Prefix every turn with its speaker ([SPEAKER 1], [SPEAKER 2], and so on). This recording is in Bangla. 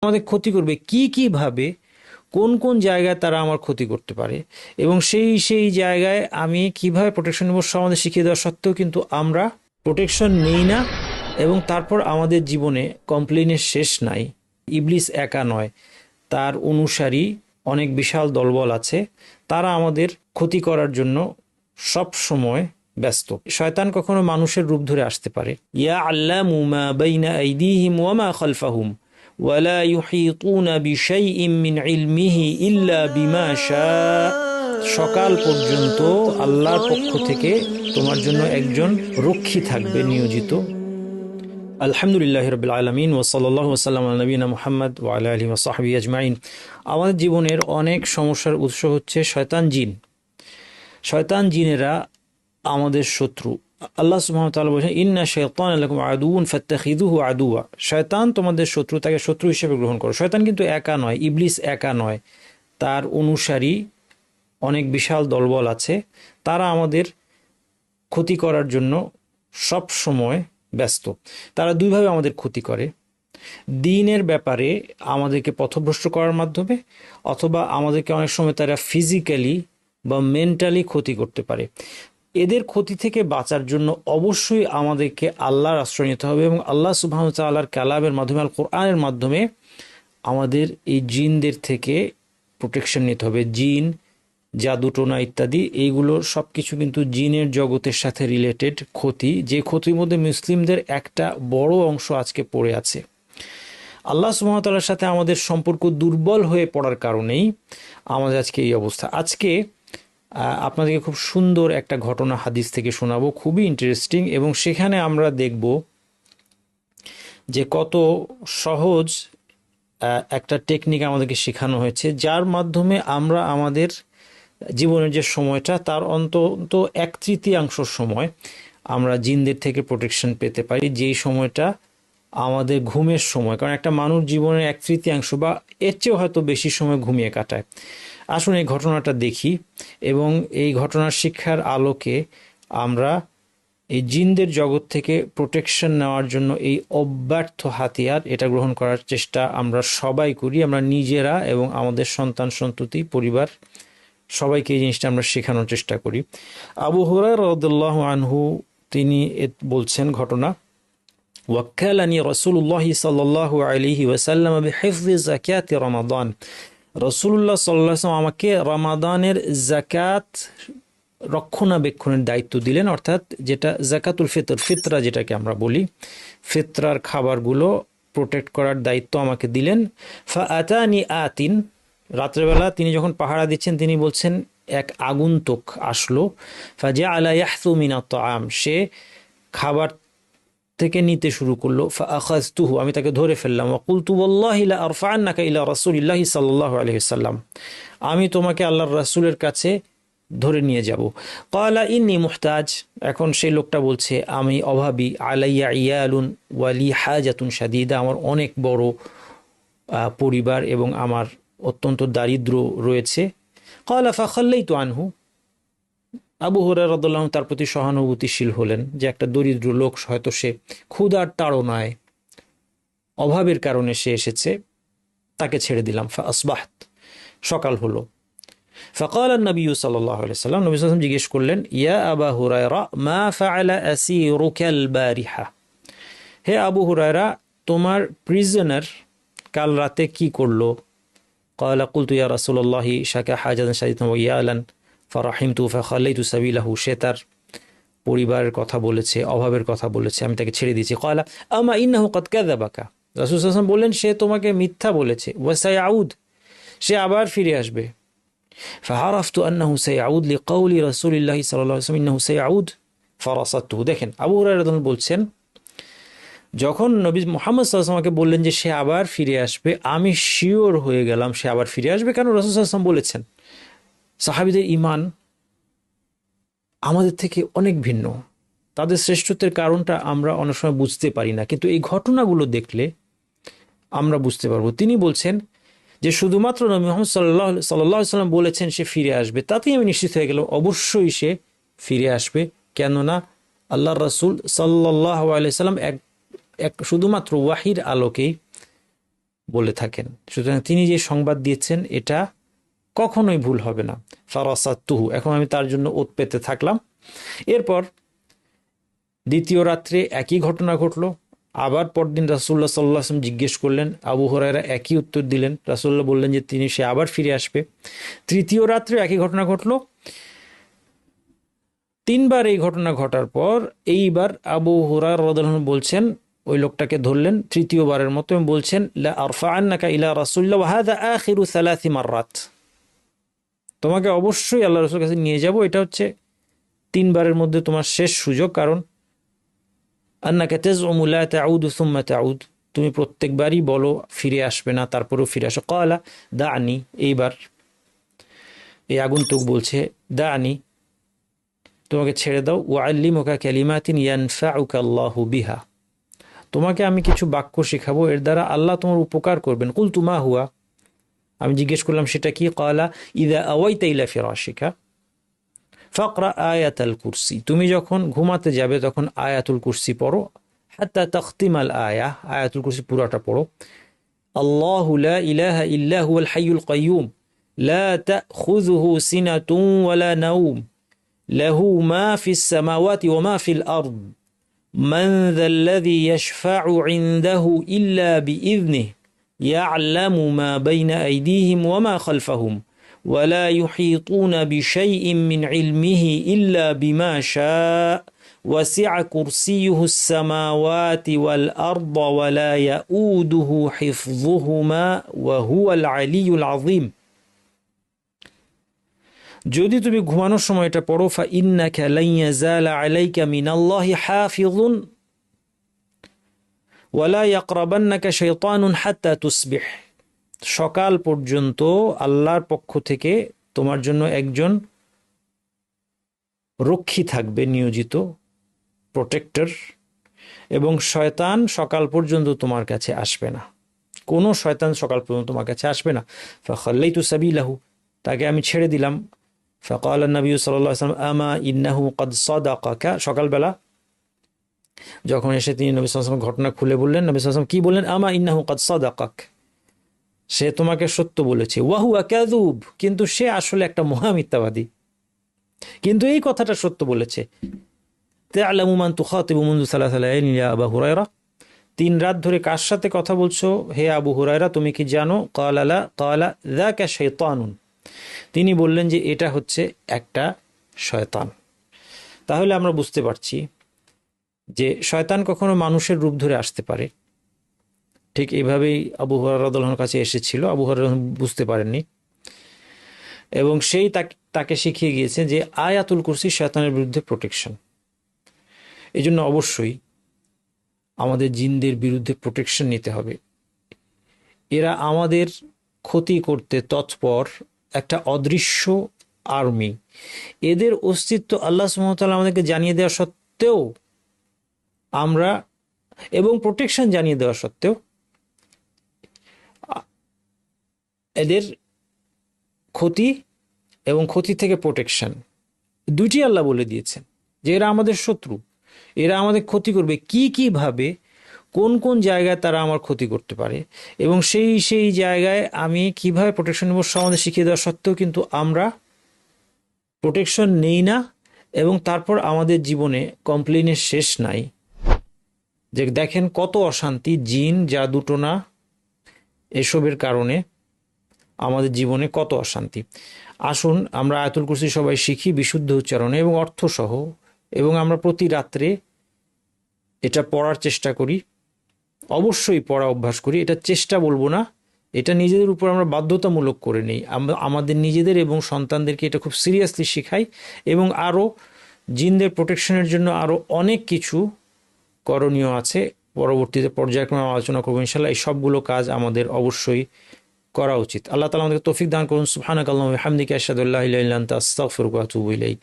[SPEAKER 1] আমাদের ক্ষতি করবে কি কিভাবে, কোন কোন জায়গায় তারা আমার ক্ষতি করতে পারে, এবং সেই সেই জায়গায় আমি কিভাবে প্রোটেকশন নেব সব আমাদের শিখিয়ে দেওয়া সত্ত্বেও কিন্তু আমরা প্রোটেকশন নেই না। এবং তারপর আমাদের জীবনে কমপ্লেনের শেষ নাই। ইবলিস একা নয়, তার অনুসারী অনেক বিশাল দলবল আছে, তারা আমাদের ক্ষতি করার জন্য সব সময় ব্যস্ত। শয়তান কখনো মানুষের রূপ ধরে আসতে পারে। ইয়া আল্লামু মা বাইনা আইদিহিম ওয়া মা খালফাহুম ওয়ালা ইউহিতুনা বিশাইইম মিন ইলমিহি ইল্লা বিমা শা। সকাল পর্যন্ত আল্লাহর পক্ষ থেকে তোমার জন্য একজন রক্ষী থাকবে নিয়োজিত। আলহামদুলিল্লাহ রাব্বিল আলামিন ওয়া সাল্লাল্লাহু ওয়া সাল্লাম আলা নবিয়িনা মুহাম্মদ ওয়া আলা আলিহি ওয়া সাহবিহি আজমাইন। আমাদের জীবনের অনেক সমস্যার উৎস হচ্ছে শয়তান জিন। শয়তান জিনেরা আমাদের শত্রু। আল্লাহ সুবহানাহু ওয়া তাআলা বলেন, ইন্না শাইতানা লাকুম আদুউন ফাত্তাখিযুহু আদুওয়া। শয়তান তোমাদের শত্রু, তাকে শত্রু হিসেবে গ্রহণ করো। শয়তান কিন্তু একা নয়, ইবলিস একা নয়, তার অনুসারী অনেক বিশাল দলবল আছে, তারা আমাদের ক্ষতি করার জন্য সব সময় ব্যস্ত। তারা দুইভাবে আমাদের ক্ষতি করে, দ্বীনের ব্যাপারে আমাদেরকে পথভ্রষ্ট করার মাধ্যমে, অথবা আমাদেরকে অনেক সময় তারা ফিজিক্যালি বা মেন্টালি ক্ষতি করতে পারে। এদের ক্ষতি থেকে বাঁচার জন্য অবশ্যই আমাদেরকে আল্লাহর আশ্রয় নিতে হবে এবং আল্লাহ সুবহানাহু ওয়া তাআলার কালামের মাধ্যমে, আল কোরআনের মাধ্যমে আমাদের এই জিনদের থেকে প্রোটেকশন নিতে হবে। জিন, জাদুটোনা ইত্যাদি, এইগুলো সব কিছু কিন্তু জিনের জগতের সাথে রিলেটেড ক্ষতি, যে ক্ষতির মধ্যে মুসলিমদের একটা বড় অংশ আজকে পড়ে আছে। আল্লাহ সুবহানাহু ওয়া তাআলার সাথে আমাদের সম্পর্ক দুর্বল হয়ে পড়ার কারণেই আমাদের আজকে এই অবস্থা। আজকে আপনাদেরকে খুব সুন্দর একটা ঘটনা হাদিস থেকে শোনাবো, খুবই ইন্টারেস্টিং, এবং সেখানে আমরা দেখব যে কত সহজ একটা টেকনিক আমাদেরকে শেখানো হয়েছে, যার মাধ্যমে আমরা আমাদের জীবনের যে সময়টা তার অন্তত 1/3 সময় আমরা জিনদের থেকে প্রোটেকশন পেতে পারি, যেই সময়টা আমাদের ঘুমের সময়। কারণ একটা মানুষ জীবনের 1/3 বা এর চেয়েও হয়তো বেশি সময় ঘুমিয়ে কাটায়। আসুন এই ঘটনাটা দেখি এবং এই ঘটনার শিক্ষার আলোকে আমরা এই জিনদের জগৎ থেকে প্রোটেকশন নেওয়ার জন্য এই অব্যর্থ হাতিয়ার, এটা গ্রহণ করার চেষ্টা আমরা সবাই করি, আমরা নিজেরা এবং আমাদের সন্তান সন্ততি পরিবার সবাইকে এই জিনিসটা আমরা শেখানোর চেষ্টা করি। আবু হুরায়রা রাদিয়াল্লাহু আনহু তিনি বলছেন ঘটনা, ওয়াক্কালানি রাসূলুল্লাহি সাল্লাল্লাহু আলাইহি ওয়াসাল্লাম বিহিফযি যাকাতি রমাদান। রাসূলুল্লাহ সাল্লাল্লাহু আলাইহি ওয়াসাল্লাম আমাকে রমাদানের যাকাত রক্ষণাবেক্ষণের দায়িত্ব দিলেন, অর্থাৎ যেটা যাকাতুল ফিতর, ফিতরা যেটাকে আমরা বলি, ফিতরার খাবারগুলো প্রোটেক্ট করার দায়িত্ব আমাকে দিলেন। ফাআতানি আতিন, রাত্রেবেলা তিনি যখন পাহারা দিচ্ছেন তিনি বলছেন এক আগন্তুক আসলো। ফাজাআলা ইয়াহসু মিনাত তাআম, সে খাবার থেকে নিতে শুরু করলো। ফাআখাযতুহু, আমি তাকে ধরে ফেললাম। ওয়া কুলতু ওয়াল্লাহি লা আরফা'আন্নাকা ইলা রাসূলিল্লাহি সাল্লাল্লাহু আলাইহি ওয়াসাল্লাম, আমি তোমাকে আল্লাহর রাসূলের কাছে ধরে নিয়ে যাব। ক্বালা ইন্নী মুহতাজ, এখন সেই লোকটা বলছে আমি অভাবী। আলাইয়া ইয়ালুন ওয়া লি হাজাতুন শাদীদা, আমার অনেক বড় পরিবার এবং আমার অত্যন্ত দারিদ্র রয়েছে। ক্বালা ফাখাল্লাইতু আনহু, আবু হুরায়রা রাদিয়াল্লাহু আনহু তার প্রতি সহানুভূতিশীল হলেন যে একটা দরিদ্র লোক, হয়তো সে ক্ষুধার তাড়নায় অভাবের কারণে সে এসেছে, তাকে ছেড়ে দিলাম। ফাআসবাহত, সকাল হলো। ফাকাল নবী সাল্লাল্লাহু আলাইহি ওয়াসাল্লাম, নবী সাল্লাল্লাহু আলাইহি ওয়াসাল্লাম জিজ্ঞেস করলেন, ইয়া আবা হুরায়রা মা ফাআলা আসীরুকাল বারিহা, হে আবু হুরায়রা তোমার প্রিজনার কাল রাতে কি করলো? ক্বালা কুলতু ইয়া রাসূলুল্লাহি শাকা হাজাতান শাদীদাতান ওয়া ইয়ালান ফারাহিমতু ফাখাল্লাইতু সাবিলাহু, সে তার পরিবারের কথা বলেছে, অভাবের কথা বলেছে, আমি তাকে ছেড়ে দিয়েছি। ক্বালা আম্মা ইন্নাহু কাদ কাযাবাকা, রাসূল সাল্লাল্লাহু আলাইহি ওয়াসাল্লাম বললেন সে তোমাকে মিথ্যা বলেছে। ওয়া সায়াউদ, সে আবার ফিরে আসবে। ফাআরাফতু আন্নাহু সায়াউদ লিকাউলি রাসূলিল্লাহি সাল্লাল্লাহু আলাইহি ওয়াসাল্লাম ইন্নাহু সায়াউদ ফারাসাতুহু। দেখেন আবু হুরায়রা রাদিয়াল্লাহু আনহু বলছেন, যখন নবী মুহাম্মদ সাল্লাল্লাহু আলাইহি ওয়াসাল্লাম আমাকে বললেন যে সে আবার ফিরে আসবে, আমি শিওর হয়ে গেলাম সে আবার ফিরে আসবে, কারণ রাসূল সাল্লাল্লাহু আলাইহি ওয়াসাল্লাম বলেছেন। সাহাবীদের ঈমান আমাদের থেকে অনেক ভিন্ন, তাদের শ্রেষ্ঠত্বের কারণটা আমরা অনেক সময় বুঝতে পারি না, কিন্তু এই ঘটনাগুলো দেখলে আমরা বুঝতে পারবো। তিনি বলছেন যে শুধুমাত্র নবী মুহাম্মদ সাল্লাল্লাহু আলাইহি ওয়াসাল্লাম বলেছেন সে ফিরে আসবে, তাতেই আমি নিশ্চিত হয়ে গেলাম অবশ্যই সে ফিরে আসবে। কেননা আল্লাহর রাসূল সাল্লাল্লাহু আলাইহি ওয়াসাল্লাম এক শুধুমাত্র ওয়াহির আলোকেই বলে থাকেন। সুতরাং তিনি যে সংবাদ দিয়েছেন এটা কখনোই ভুল হবে না। ফারাসাতুহু, এখন আমি তার জন্য ওত পেতে থাকলাম। এরপর দ্বিতীয় রাত্রে একই ঘটনা ঘটলো। আবার পরদিন রাসূলুল্লাহ সাল্লাল্লাহু আলাইহি ওয়াসাল্লাম জিজ্ঞেস করলেন, আবু হুরায়রা একই উত্তর দিলেন। রাসূলুল্লাহ বললেন যে সে আবার ফিরে আসবে। তৃতীয় রাত্রে একই ঘটনা ঘটলো। তিনবার এই ঘটনা ঘটার পর এইবার আবু হুরায়রা রাদিয়াল্লাহু আনহু বলছেন, ওই লোকটাকে ধরলেন তৃতীয়বারের মতো এবং বলছেন, লা আরফাআন্নাকা ইলা রাসূলিল্লাহ ওয়া হাযা আখিরু সালাসি মাররাত, তোমাকে অবশ্যই আল্লাহ রাসূলের কাছে নিয়ে যাব, এটা হচ্ছে তিনবারের মধ্যে তোমার শেষ সুযোগ। কারণ আন্নাকা তাজউমু লা তাউদু সুম্মা তাউদ, তুমি প্রত্যেকবারই বলো ফিরে আসবে না, তারপরেও ফিরে আসো। ক্বালা দানি, এইবার এই আগন্তুক বলছে দানি, তোমাকে ছেড়ে দাও। ওয়াল্লিমুকা কালিমাতিন ইয়ানফাউকা আল্লাহু বিহা, তোমাকে আমি কিছু বাক্য শেখাবো, এর দ্বারা আল্লাহ তোমার উপকার করবেন। কুলতু মা হুয়া, আমি জিজ্ঞেস করলাম সেটা কি? ক্বালা ইযা আওয়াইতা ইলা ফিরাশিকা ফাকরা আয়াতুল কুরসি, তুমি যখন ঘুমাতে যাবে তখন আয়াতুল কুরসি পড়ো। হাত্তা তাখতিমাল আয়া, আয়াতুল কুরসি পুরাটা পড়ো। আল্লাহু লা ইলাহা ইল্লা হুয়াল হাইয়ুল কাইয়্যুম লা তাখুযুহু সিনাতুন ওয়ালা নাওম লাহু মা ফিস সামাওয়াতি ওয়া মা ফিল আরদ মান যাল্লাযী ইয়াশফা'ু ইনদাহু ইল্লা বিইযনিহি ইয়া'লামু মা বাইনা আইদিহিম ওয়া মা খালফাহুম ولا يحيطون بشيء من علمه إلا بما شاء وسع كرسيه السماوات والأرض ولا يؤوده حفظهما وهو العلي العظيم। যদি তুমি ঘুমানোর সময় এটা পড়ো, فإنك لن يزال عليك من الله حافظ ولا يقربنك شيطان حتى تصبح, সকাল পর্যন্ত আল্লাহর পক্ষ থেকে তোমার জন্য একজন রক্ষী থাকবে নিয়োজিত, প্রোটেক্টর, এবং শয়তান সকাল পর্যন্ত তোমার কাছে আসবে না, কোনো শয়তান সকাল পর্যন্ত তোমার কাছে আসবে না। ফাখাল্লাইতু সাবিলাহু, তাকে আমি ছেড়ে দিলাম। ফাকাল নবী সাল্লাল্লাহু আলাইহি ওয়াসাল্লাম আমা ইন্নাহু ক্বাদ সাদাকাকা, সকালবেলা যখন এসে তিনি নবী সাল্লাল্লাহু আলাইহি ওয়াসাল্লাম ঘটনা খুলে বললেন, নবী সাল্লাল্লাহু আলাইহি ওয়াসাল্লাম কি বললেন? আমা ইন্নাহু ক্বাদ সাদাকাক, সে তোমাকে সত্য বলেছে। ওয়াহুয়া কাযুব, কিন্তু সে আসলে একটা মহা মিথ্যাবাদী, কিন্তু এই কথাটা সত্য বলেছে। তা'লামু মান তুখাতিবু মুনযু সালাসা লায়ালিন ইয়া আবু হুরায়রা, 3 রাত ধরে কার সাথে কথা বলছো হে আবু হুরায়রা, তুমি কি জানো? ক্বালা লা, ক্বালা যাকা শাইতানুন, তিনি বললেন যে এটা হচ্ছে একটা শয়তান। তাহলে আমরা বুঝতে পারছি যে শয়তান কখনো মানুষের রূপ ধরে আসতে পারে। ঠিক এইভাবেই আবু হুরায়রা রাদিয়াল্লাহু আনহুর কাছে এসেছিল, আবু হুরায়রা বুঝতে পারেননি, এবং সেই তাকে শিখিয়ে গিয়েছে যে আয়াতুল কুরসি শয়তানের বিরুদ্ধে প্রোটেকশন। এই জন্য অবশ্যই আমাদের জিনদের বিরুদ্ধে প্রোটেকশন নিতে হবে। এরা আমাদের ক্ষতি করতে তৎপর একটা অদৃশ্য আর্মি। এদের অস্তিত্ব আল্লাহ সুবহানাহু ওয়া তাআলা আমাদেরকে জানিয়ে দেওয়া সত্ত্বেও আমরা, এবং প্রোটেকশন জানিয়ে দেওয়া সত্ত্বেও এদের ক্ষতি এবং ক্ষতি থেকে প্রোটেকশন দুটি আল্লাহ বলে দিয়েছেন যে এরা আমাদের শত্রু, এরা আমাদের ক্ষতি করবে। কিভাবে, কোন কোন জায়গায় তারা আমার ক্ষতি করতে পারে এবং সেই জায়গায় আমি কিভাবে প্রোটেকশন নেব আমাদের শিখিয়ে দেওয়া সত্ত্বেও কিন্তু আমরা প্রোটেকশন নেই না, এবং তারপর আমাদের জীবনে কমপ্লেনের শেষ নাই। যে দেখেন কত অশান্তি, জিন, জাদুটোনা, এসবের কারণে আমাদের জীবনে কত অশান্তি। আসুন আমরা আয়াতুল কুরসি সবাই শিখি বিশুদ্ধ উচ্চারণে এবং অর্থসহ, এবং আমরা প্রতি রাত্রে এটা পড়ার চেষ্টা করি, অবশ্যই পড়া অভ্যাস করি। এটা চেষ্টা বলবো না, এটা নিজেদের উপর আমরা বাধ্যতামূলক করে নেই। আমরা আমাদের নিজেদের এবং সন্তানদেরকে এটা খুব সিরিয়াসলি শেখাই, এবং আরও জিনদের প্রোটেকশনের জন্য আরও অনেক কিছু করণীয় আছে। পরবর্তীতে পর্যায়ক্রমে আলোচনা করবো ইনশাআল্লাহ। এই সবগুলো কাজ আমাদের অবশ্যই করা উচিত। আল্লাহ তাআলা আমাদেরকে তৌফিক দান করুন। সুবহানাকাল্লাহুম্মা ওয়া বিহামদিকা আশহাদু আল্লা ইলাহা ইল্লা আনতা আস্তাগফিরুকা ওয়া আতুবু ইলাইক।